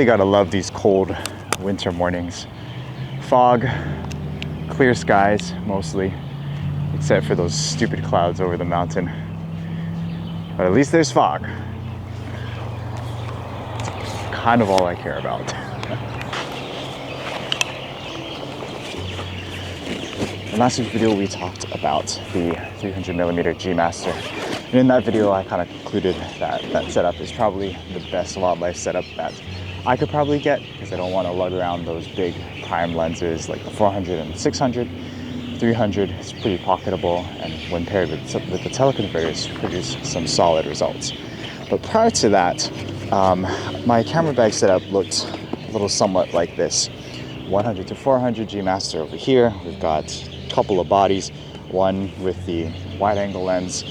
gotta love these cold winter mornings. Fog, clear skies mostly, except for those stupid clouds over the mountain. But at least there's fog. Kind of all I care about. In last week's video, we talked about the 300mm G Master. And in that video, I kind of concluded that that setup is probably the best wildlife setup that I could probably get, because I don't want to lug around those big prime lenses like the 400 and 600. 300 is pretty pocketable, and when paired with the teleconverters, produce some solid results. But prior to that, my camera bag setup looked a little somewhat like this. 100 to 400 G Master over here. We've got a couple of bodies, one with the wide angle lens,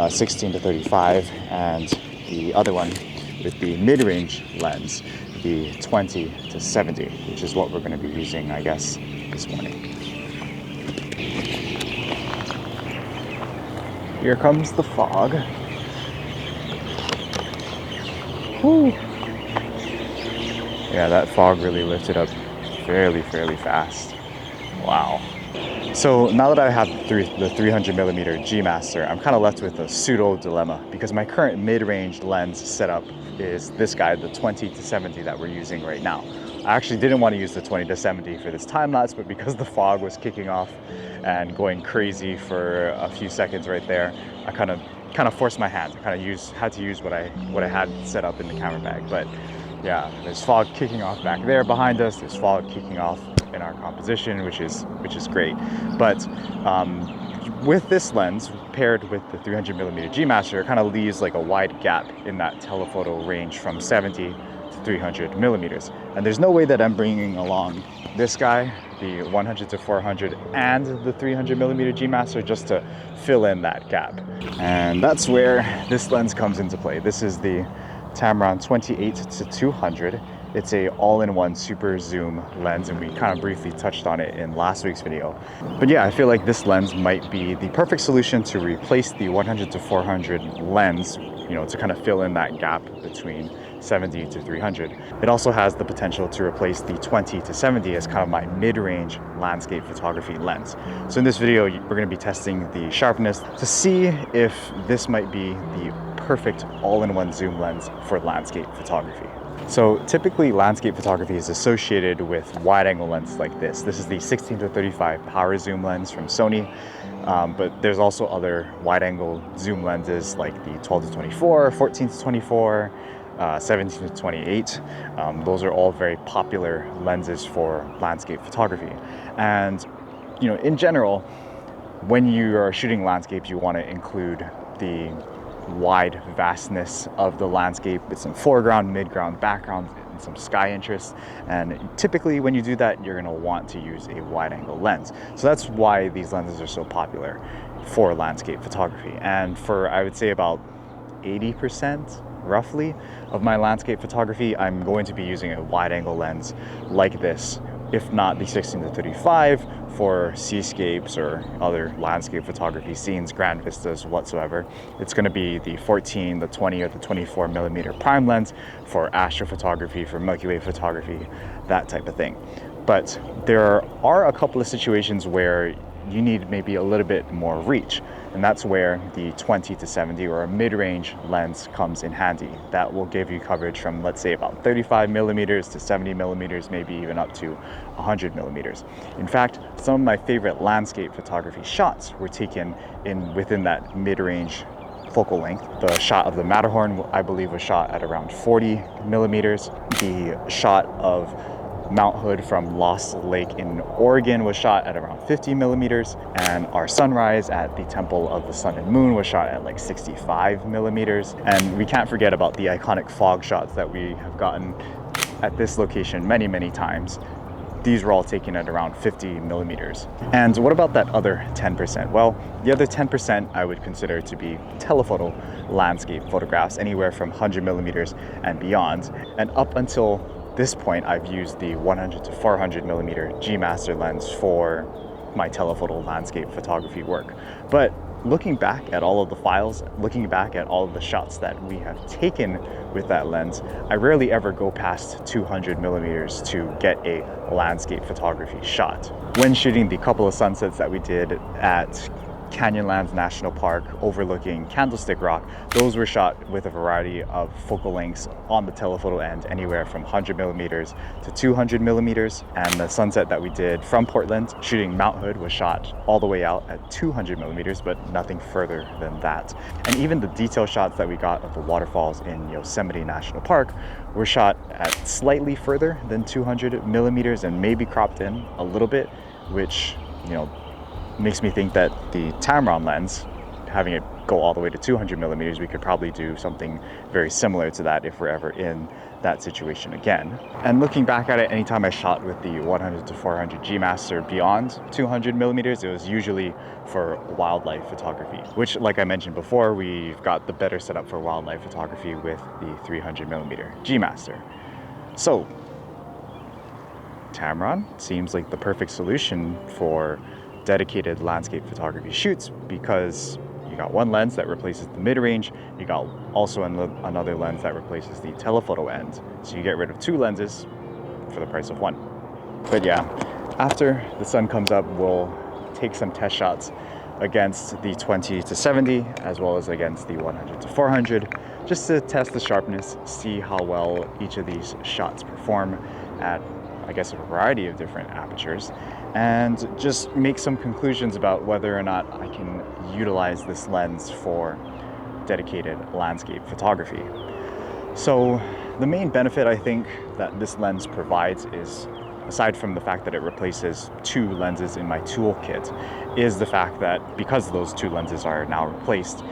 16 to 35, and the other one with the mid-range lens, the 20 to 70, which is what we're going to be using, I guess, this morning. Here comes the fog. Whew. Yeah, that fog really lifted up fairly fast. Wow. So now that I have the 300mm G Master, I'm kind of left with a pseudo dilemma, because my current mid-range lens setup is this guy, the 20 to 70 that we're using right now. I actually didn't want to use the 20 to 70 for this time lapse, but because the fog was kicking off and going crazy for a few seconds right there, I kind of forced my hand. I had to use what I had set up in the camera bag. But yeah, there's fog kicking off back there behind us. There's fog kicking off in our composition, which is great. But with this lens paired with the 300mm G Master, it kind of leaves like a wide gap in that telephoto range from 70 to 300mm. And there's no way that I'm bringing along this guy, the 100 to 400, and the 300mm G Master just to fill in that gap. And that's where this lens comes into play. This is the Tamron 28 to 200. It's a all-in-one super zoom lens, and we kind of briefly touched on it in last week's video. But yeah, I feel like this lens might be the perfect solution to replace the 100 to 400 lens, you know, to kind of fill in that gap between 70 to 300. It also has the potential to replace the 20 to 70 as kind of my mid-range landscape photography lens. So in this video, we're going to be testing the sharpness to see if this might be the perfect all-in-one zoom lens for landscape photography. So typically landscape photography is associated with wide angle lenses like this. This is the 16 to 35 power zoom lens from Sony, but there's also other wide angle zoom lenses like the 12 to 24, 14 to 24, 17 to 28. Those are all very popular lenses for landscape photography. And you know, in general, when you are shooting landscape, you want to include the wide vastness of the landscape with some foreground, midground, background, and some sky interest. And typically when you do that, you're going to want to use a wide angle lens. So that's why these lenses are so popular for landscape photography. And for, I would say, about 80% roughly of my landscape photography, I'm going to be using a wide angle lens like this, if not the 16 to 35 for seascapes or other landscape photography scenes, grand vistas whatsoever. It's going to be the 14, the 20, or the 24mm prime lens for astrophotography, for Milky Way photography, that type of thing. But there are a couple of situations where you need maybe a little bit more reach, and that's where the 20 to 70 or a mid-range lens comes in handy. That will give you coverage from, let's say, about 35mm to 70mm, maybe even up to 100mm. In fact, some of my favorite landscape photography shots were taken within that mid-range focal length. The shot of the Matterhorn, I believe, was shot at around 40mm. The shot of Mount Hood from Lost Lake in Oregon was shot at around 50mm, and our sunrise at the Temple of the Sun and Moon was shot at like 65mm. And we can't forget about the iconic fog shots that we have gotten at this location many times. These were all taken at around 50mm. And what about that other 10%? Well, the other 10% I would consider to be telephoto landscape photographs, anywhere from 100mm and beyond. And up until this point, I've used the 100 to 400mm G Master lens for my telephoto landscape photography work. But looking back at all of the files, looking back at all of the shots that we have taken with that lens, I rarely ever go past 200 millimeters to get a landscape photography shot. When shooting the couple of sunsets that we did at Canyonlands National Park overlooking Candlestick Rock, those were shot with a variety of focal lengths on the telephoto end, anywhere from 100 millimeters to 200 millimeters. And the sunset that we did from Portland shooting Mount Hood was shot all the way out at 200 millimeters, but nothing further than that. And even the detail shots that we got of the waterfalls in Yosemite National Park were shot at slightly further than 200 millimeters and maybe cropped in a little bit, which, you know, makes me think that the Tamron lens, having it go all the way to 200 millimeters, we could probably do something very similar to that if we're ever in that situation again. And looking back at it, anytime I shot with the 100 to 400 G Master beyond 200 millimeters, it was usually for wildlife photography, which, like I mentioned before, we've got the better setup for wildlife photography with the 300 millimeter G Master. So Tamron seems like the perfect solution for dedicated landscape photography shoots, because you got one lens that replaces the mid-range, you got also another lens that replaces the telephoto end, so you get rid of two lenses for the price of one. But yeah, after the sun comes up, we'll take some test shots against the 20 to 70 as well as against the 100 to 400, just to test the sharpness, see how well each of these shots perform at, I guess, a variety of different apertures, and just make some conclusions about whether or not I can utilize this lens for dedicated landscape photography. So the main benefit I think that this lens provides is, aside from the fact that it replaces two lenses in my toolkit, is the fact that because those two lenses are now replaced,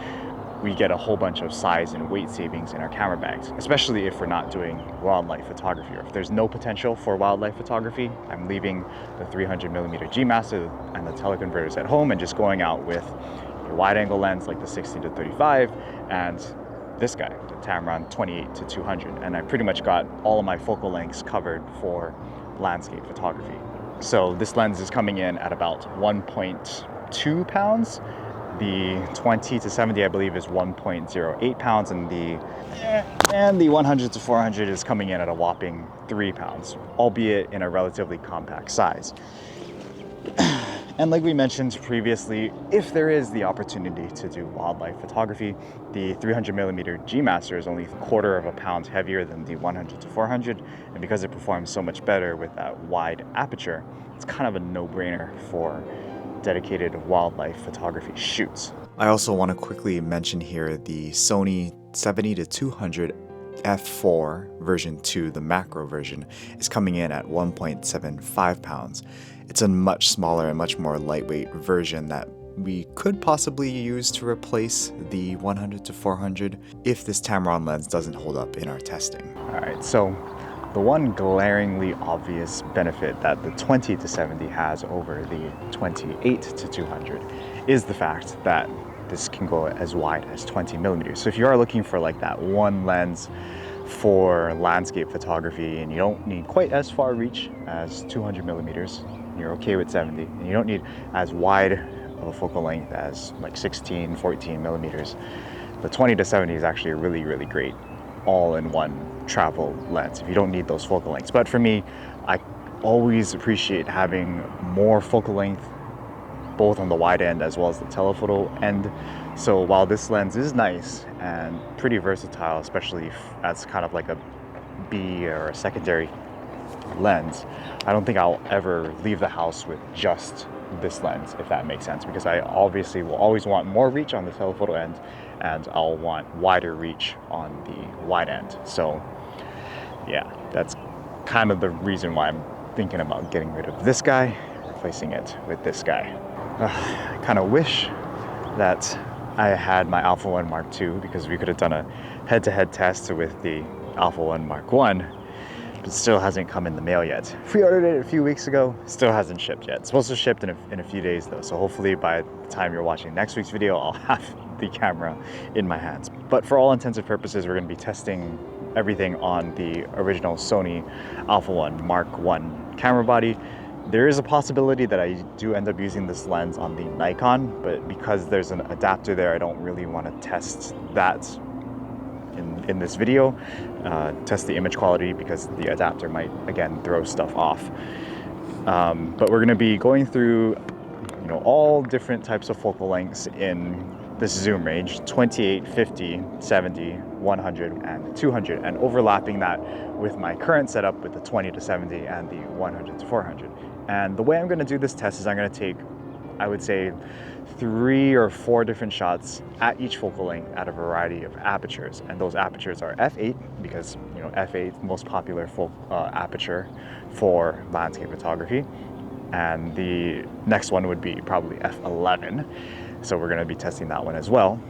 we get a whole bunch of size and weight savings in our camera bags, especially if we're not doing wildlife photography, or if there's no potential for wildlife photography. I'm leaving the 300 millimeter G Master and the teleconverters at home and just going out with a wide angle lens like the 60 to 35 and this guy, the Tamron 28 to 200. And I pretty much got all of my focal lengths covered for landscape photography. So this lens is coming in at about 1.2 pounds. The 20 to 70, I believe, is 1.08 pounds, and the 100 to 400 is coming in at a whopping 3 pounds, albeit in a relatively compact size. And like we mentioned previously, if there is the opportunity to do wildlife photography, the 300 millimeter G Master is only 1/4 of a pound heavier than the 100 to 400, and because it performs so much better with that wide aperture, it's kind of a no-brainer for dedicated wildlife photography shoots. I also want to quickly mention here the Sony 70 to 200 f4 version 2, the macro version, is coming in at 1.75 pounds. It's a much smaller and much more lightweight version that we could possibly use to replace the 100 to 400 if this Tamron lens doesn't hold up in our testing. Alright, so the one glaringly obvious benefit that the 20 to 70 has over the 28 to 200 is the fact that this can go as wide as 20 millimeters. So if you are looking for like that one lens for landscape photography and you don't need quite as far reach as 200 millimeters, you're okay with 70, and you don't need as wide of a focal length as like 16, 14 millimeters, the 20 to 70 is actually a really, really great all-in-one travel lens if you don't need those focal lengths. But for me, I always appreciate having more focal length both on the wide end as well as the telephoto end. So while this lens is nice and pretty versatile, especially as kind of like a B or a secondary lens, I don't think I'll ever leave the house with just this lens, if that makes sense, because I obviously will always want more reach on the telephoto end and I'll want wider reach on the wide end. So yeah, that's kind of the reason why I'm thinking about getting rid of this guy, replacing it with this guy. I kind of wish that I had my Alpha 1 Mark II, because we could have done a head-to-head test with the Alpha 1 Mark I, but it still hasn't come in the mail yet. Pre-ordered it a few weeks ago, still hasn't shipped yet. It's supposed to ship in a few days though, so hopefully by the time you're watching next week's video, I'll have the camera in my hands. But for all intents and purposes, we're going to be testing everything on the original Sony Alpha 1 Mark I camera body. There is a possibility that I do end up using this lens on the Nikon, but because there's an adapter there, I don't really want to test that in this video, test the image quality, because the adapter might, again, throw stuff off. But we're going to be going through, you know, all different types of focal lengths in this zoom range: 28, 50, 70, 100, and 200, and overlapping that with my current setup with the 20 to 70 and the 100 to 400. And the way I'm going to do this test is I'm going to take, I would say, 3 or 4 different shots at each focal length at a variety of apertures. And those apertures are f8, because, you know, f8 is the most popular aperture for landscape photography. And the next one would be probably f11. So we're going to be testing that one as well.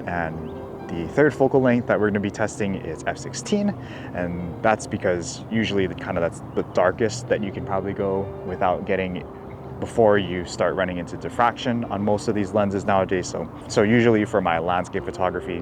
And the third focal length that we're going to be testing is f16, and that's because usually that's the darkest that you can probably go without getting, before you start running into diffraction on most of these lenses nowadays. So usually for my landscape photography,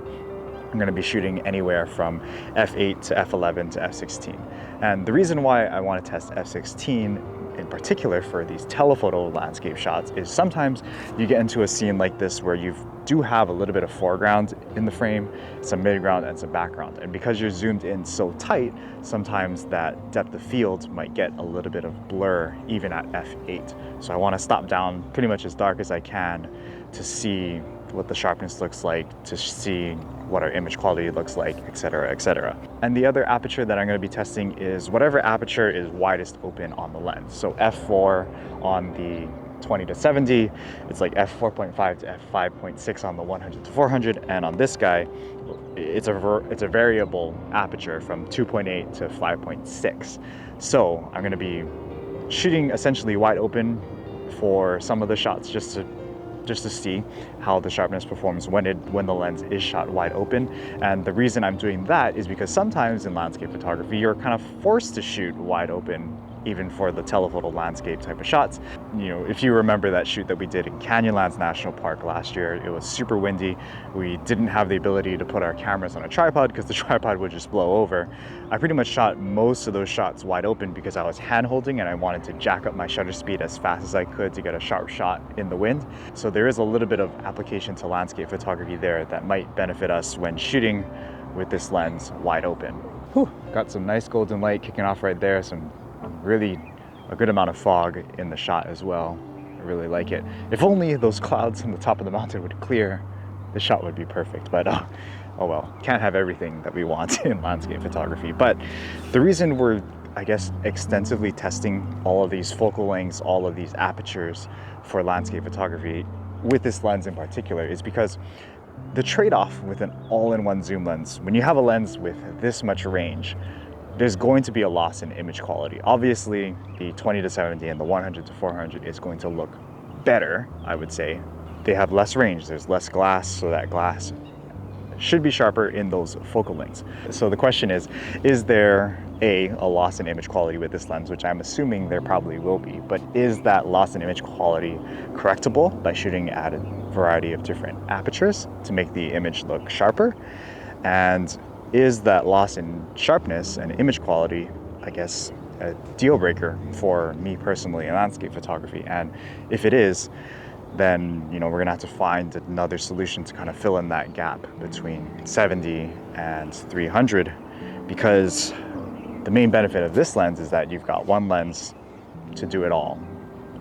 I'm going to be shooting anywhere from f8 to f11 to f16. And the reason why I want to test f16 in particular for these telephoto landscape shots is sometimes you get into a scene like this where you do have a little bit of foreground in the frame, some midground, and some background. And because you're zoomed in so tight, sometimes that depth of field might get a little bit of blur even at f8. So I want to stop down pretty much as dark as I can to see what the sharpness looks like, to see what our image quality looks like, etc., etc. And the other aperture that I'm going to be testing is whatever aperture is widest open on the lens. So f4 on the 20 to 70, it's like f4.5 to f5.6 on the 100 to 400, and on this guy, it's a variable aperture from 2.8 to 5.6. So I'm going to be shooting essentially wide open for some of the shots, just to see how the sharpness performs when the lens is shot wide open. And the reason I'm doing that is because sometimes in landscape photography, you're kind of forced to shoot wide open, even for the telephoto landscape type of shots. You know, if you remember that shoot that we did in Canyonlands National Park last year, it was super windy. We didn't have the ability to put our cameras on a tripod because the tripod would just blow over. I pretty much shot most of those shots wide open because I was hand holding and I wanted to jack up my shutter speed as fast as I could to get a sharp shot in the wind. So there is a little bit of application to landscape photography there that might benefit us when shooting with this lens wide open. Whew, got some nice golden light kicking off right there, some really a good amount of fog in the shot as well. I really like it. If only those clouds on the top of the mountain would clear, the shot would be perfect, but oh well, can't have everything that we want in landscape photography. But the reason we're, I guess, extensively testing all of these focal lengths, all of these apertures for landscape photography with this lens in particular is because the trade-off with an all-in-one zoom lens, when you have a lens with this much range, there's going to be a loss in image quality. Obviously, the 20 to 70 and the 100 to 400 is going to look better, I would say. They have less range, there's less glass, so that glass should be sharper in those focal lengths. So the question is there a loss in image quality with this lens, which I'm assuming there probably will be, but is that loss in image quality correctable by shooting at a variety of different apertures to make the image look sharper? And is that loss in sharpness and image quality, I guess, a deal breaker for me personally in landscape photography? And if it is, then, you know, we're gonna have to find another solution to kind of fill in that gap between 70 and 300, because the main benefit of this lens is that you've got one lens to do it all.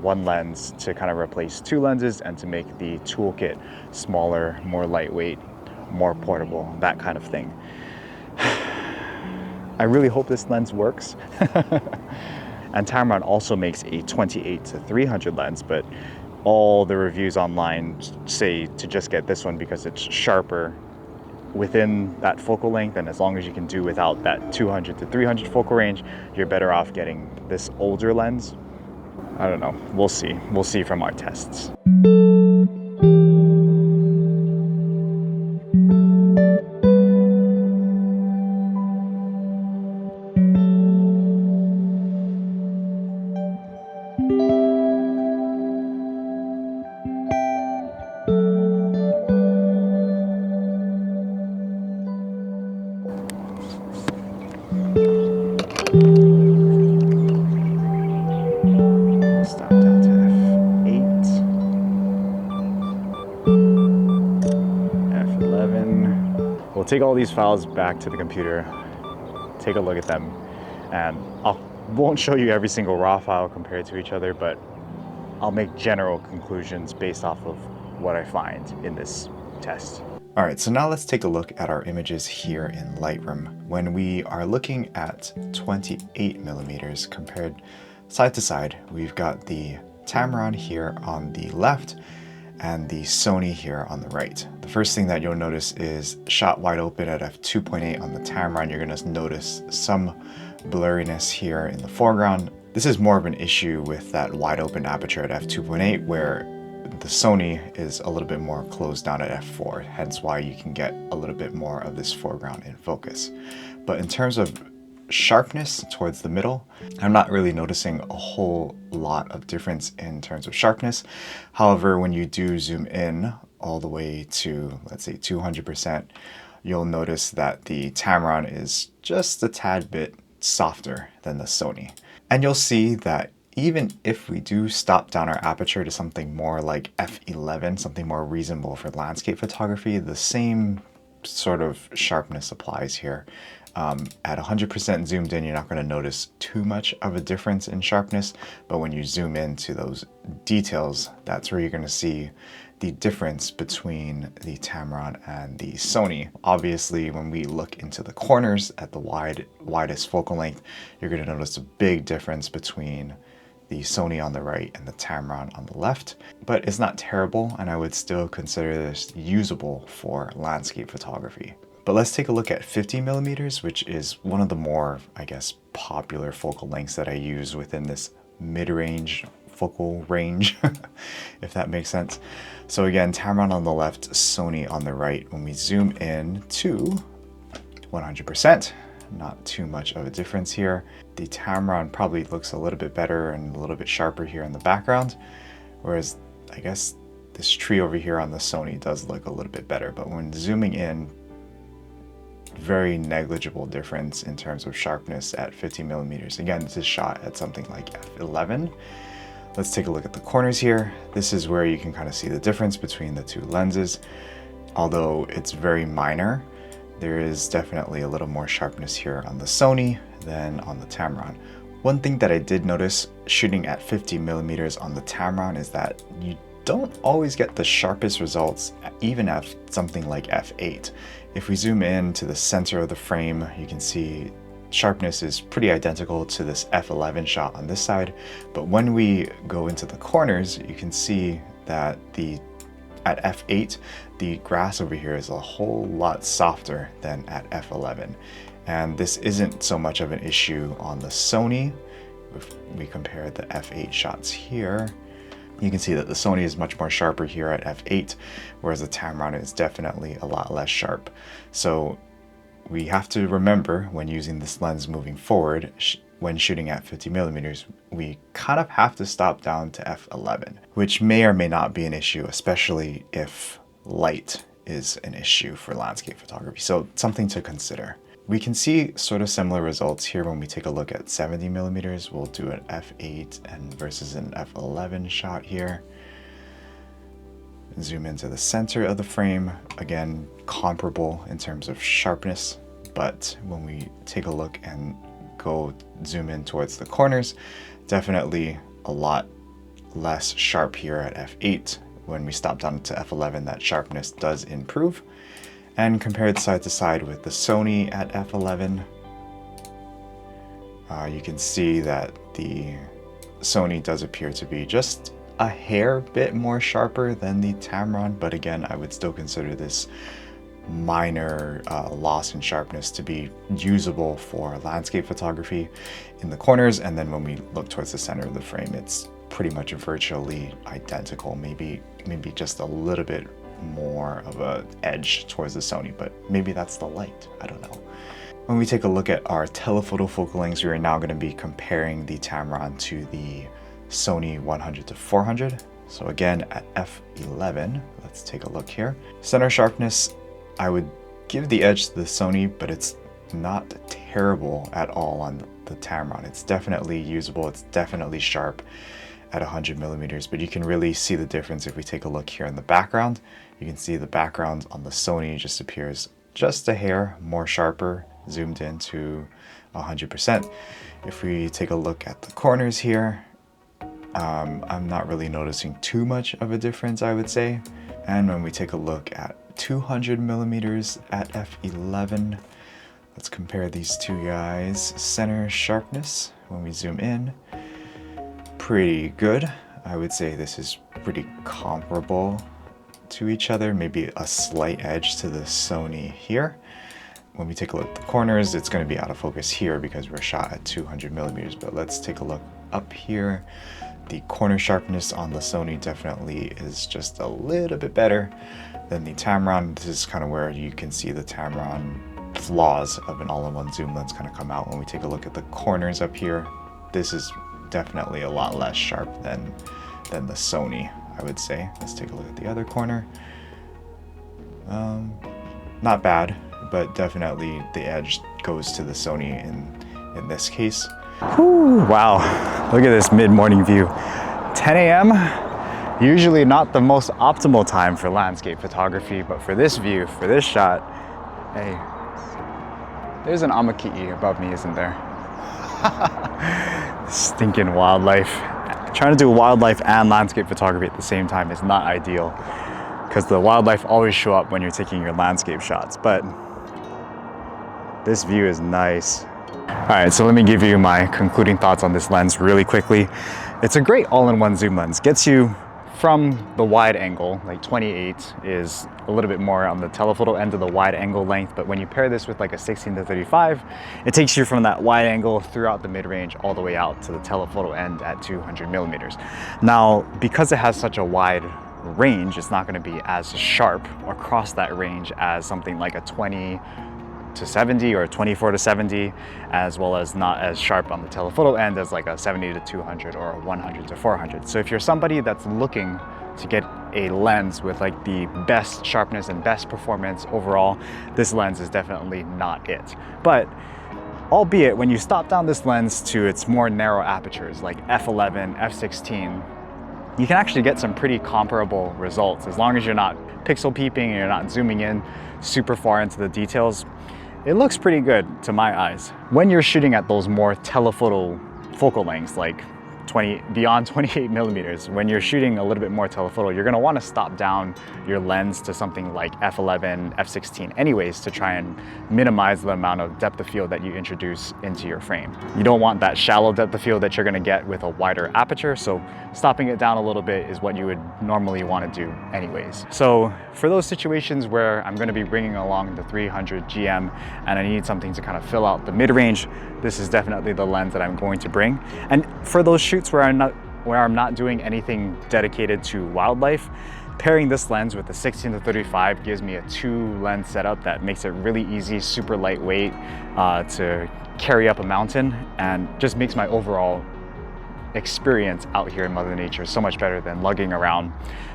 One lens to kind of replace 2 lenses and to make the toolkit smaller, more lightweight, more portable, that kind of thing. I really hope this lens works. And Tamron also makes a 28 to 300 lens, but all the reviews online say to just get this one because it's sharper within that focal length, and as long as you can do without that 200 to 300 focal range, you're better off getting this older lens. I don't know, we'll see from our tests. we'll take all these files back to the computer, take a look at them, and won't show you every single raw file compared to each other, but I'll make general conclusions based off of what I find in this test. All right, so now let's take a look at our images here in Lightroom. When we are looking at 28 millimeters compared side to side, we've got the Tamron here on the left and the Sony here on the right. The first thing that you'll notice is shot wide open at f2.8 on the Tamron. You're gonna notice some blurriness here in the foreground. This is more of an issue with that wide open aperture at f2.8, where the Sony is a little bit more closed down at f4, hence why you can get a little bit more of this foreground in focus. But in terms of sharpness towards the middle, I'm not really noticing a whole lot of difference in terms of sharpness. However, when you do zoom in all the way to, let's say, 200%, you'll notice that the Tamron is just a tad bit softer than the Sony. And you'll see that even if we do stop down our aperture to something more like f11, something more reasonable for landscape photography, the same sort of sharpness applies here. At 100% zoomed in, you're not going to notice too much of a difference in sharpness, but when you zoom into those details, that's where you're going to see the difference between the Tamron and the Sony. Obviously, when we look into the corners at the widest focal length, you're going to notice a big difference between the Sony on the right and the Tamron on the left, but it's not terrible, and I would still consider this usable for landscape photography. But let's take a look at 50 millimeters, which is one of the more, I guess, popular focal lengths that I use within this mid-range focal range, if that makes sense. So again, Tamron on the left, Sony on the right. When we zoom in to 100%, not too much of a difference here. The Tamron probably looks a little bit better and a little bit sharper here in the background, whereas I guess this tree over here on the Sony does look a little bit better. But when zooming in, very negligible difference in terms of sharpness at 50 millimeters. Again, this is shot at something like f11. Let's take a look at the corners here. This is where you can kind of see the difference between the two lenses. Although it's very minor, there is definitely a little more sharpness here on the Sony than on the Tamron. One thing that I did notice shooting at 50 millimeters on the Tamron is that you don't always get the sharpest results even at something like f8. If we zoom in to the center of the frame, you can see sharpness is pretty identical to this f11 shot on this side, but when we go into the corners, you can see that at f8, the grass over here is a whole lot softer than at f11. And this isn't so much of an issue on the Sony. If we compare the f8 shots here, you can see that the Sony is much more sharper here at f8, whereas the Tamron is definitely a lot less sharp. So we have to remember when using this lens moving forward, when shooting at 50 millimeters, we kind of have to stop down to f11, which may or may not be an issue, especially if light is an issue for landscape photography. So something to consider. We can see sort of similar results here when we take a look at 70 millimeters. We'll do an f8 and versus an f11 shot here. Zoom into the center of the frame. Again, comparable in terms of sharpness, but when we take a look and go zoom in towards the corners, definitely a lot less sharp here at f8. When we stop down to f11, that sharpness does improve. And compared side to side with the Sony at f11, you can see that the Sony does appear to be just a hair bit more sharper than the Tamron, but again, I would still consider this minor loss in sharpness to be usable for landscape photography in the corners. And then when we look towards the center of the frame, it's pretty much virtually identical, maybe just a little bit more of a edge towards the Sony, but maybe that's the light, I don't know. When we take a look at our telephoto focal lengths, we are now going to be comparing the Tamron to the Sony 100 to 400. So again, at f11, let's take a look here. Center sharpness, I would give the edge to the Sony, but it's not terrible at all on the Tamron. It's definitely usable, it's definitely sharp at 100 millimeters, but you can really see the difference if we take a look here in the background. You can see the background on the Sony just appears just a hair more sharper, zoomed in to 100%. If we take a look at the corners here, I'm not really noticing too much of a difference, I would say. And when we take a look at 200 millimeters at f11, let's compare these two guys. Center sharpness, when we zoom in, pretty good. I would say this is pretty comparable to each other, maybe a slight edge to the Sony here. When we take a look at the corners, it's going to be out of focus here because we're shot at 200 millimeters, but let's take a look up here. The corner sharpness on the Sony definitely is just a little bit better than the Tamron. This is kind of where you can see the Tamron flaws of an all-in-one zoom lens kind of come out. When we take a look at the corners up here, this is definitely a lot less sharp than the Sony, I would say. Let's take a look at the other corner. Not bad, but definitely the edge goes to the Sony in this case. Whew, wow, look at this mid-morning view. 10 a.m. Usually not the most optimal time for landscape photography, but for this view, for this shot, hey, there's an amaki'i above me, isn't there? Stinking wildlife. Trying to do wildlife and landscape photography at the same time is not ideal because the wildlife always show up when you're taking your landscape shots, but this view is nice. All right, so let me give you my concluding thoughts on this lens really quickly. It's a great all-in-one zoom lens. Gets you from the wide angle, like 28 is a little bit more on the telephoto end of the wide angle length, but when you pair this with like a 16-35, it takes you from that wide angle throughout the mid-range all the way out to the telephoto end at 200 millimeters. Now, because it has such a wide range, it's not going to be as sharp across that range as something like a 20 to 70 or 24 to 70, as well as not as sharp on the telephoto end as like a 70 to 200 or a 100 to 400. So if you're somebody that's looking to get a lens with like the best sharpness and best performance overall, this lens is definitely not it. But albeit when you stop down this lens to its more narrow apertures like f11, f16, you can actually get some pretty comparable results as long as you're not pixel peeping and you're not zooming in super far into the details. It looks pretty good to my eyes. When you're shooting at those more telephoto focal lengths, like beyond 28 millimeters, when you're shooting a little bit more telephoto, you're gonna wanna stop down your lens to something like f11, f16 anyways to try and minimize the amount of depth of field that you introduce into your frame. You don't want that shallow depth of field that you're gonna get with a wider aperture, so stopping it down a little bit is what you would normally wanna do anyways. So for those situations where I'm gonna be bringing along the 300 GM and I need something to kind of fill out the mid-range, this is definitely the lens that I'm going to bring. And for those shoots where I'm not doing anything dedicated to wildlife, pairing this lens with the 16-35 gives me a 2-lens setup that makes it really easy, super lightweight to carry up a mountain, and just makes my overall experience out here in Mother Nature so much better than lugging around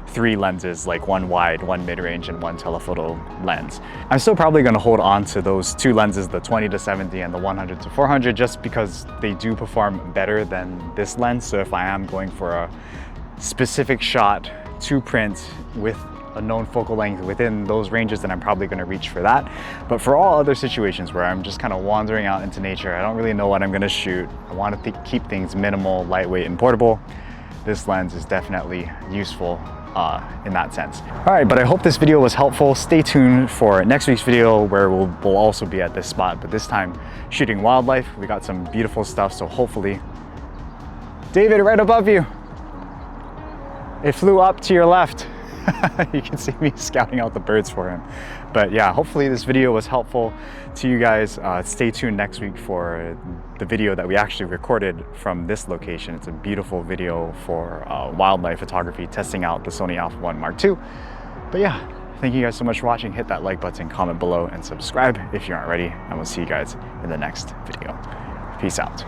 3 lenses, like 1 wide, 1 mid-range, and 1 telephoto lens. I'm still probably going to hold on to those 2 lenses, the 20-70 and the 100-400, just because they do perform better than this lens. So if I am going for a specific shot to print with a known focal length within those ranges, then I'm probably going to reach for that. But for all other situations where I'm just kind of wandering out into nature, I don't really know what I'm going to shoot, I want to keep things minimal, lightweight, and portable, this lens is definitely useful in that sense. All right, but I hope this video was helpful. Stay tuned for next week's video where we'll also be at this spot, but this time shooting wildlife. We got some beautiful stuff, so hopefully... David, right above you! It flew up to your left. You can see me scouting out the birds for him. But yeah, hopefully this video was helpful to you guys. Stay tuned next week for the video that we actually recorded from this location. It's a beautiful video for wildlife photography, testing out the Sony Alpha 1 Mark II. But yeah, thank you guys so much for watching. Hit that like button, comment below, and subscribe if you aren't already. And we'll see you guys in the next video. Peace out.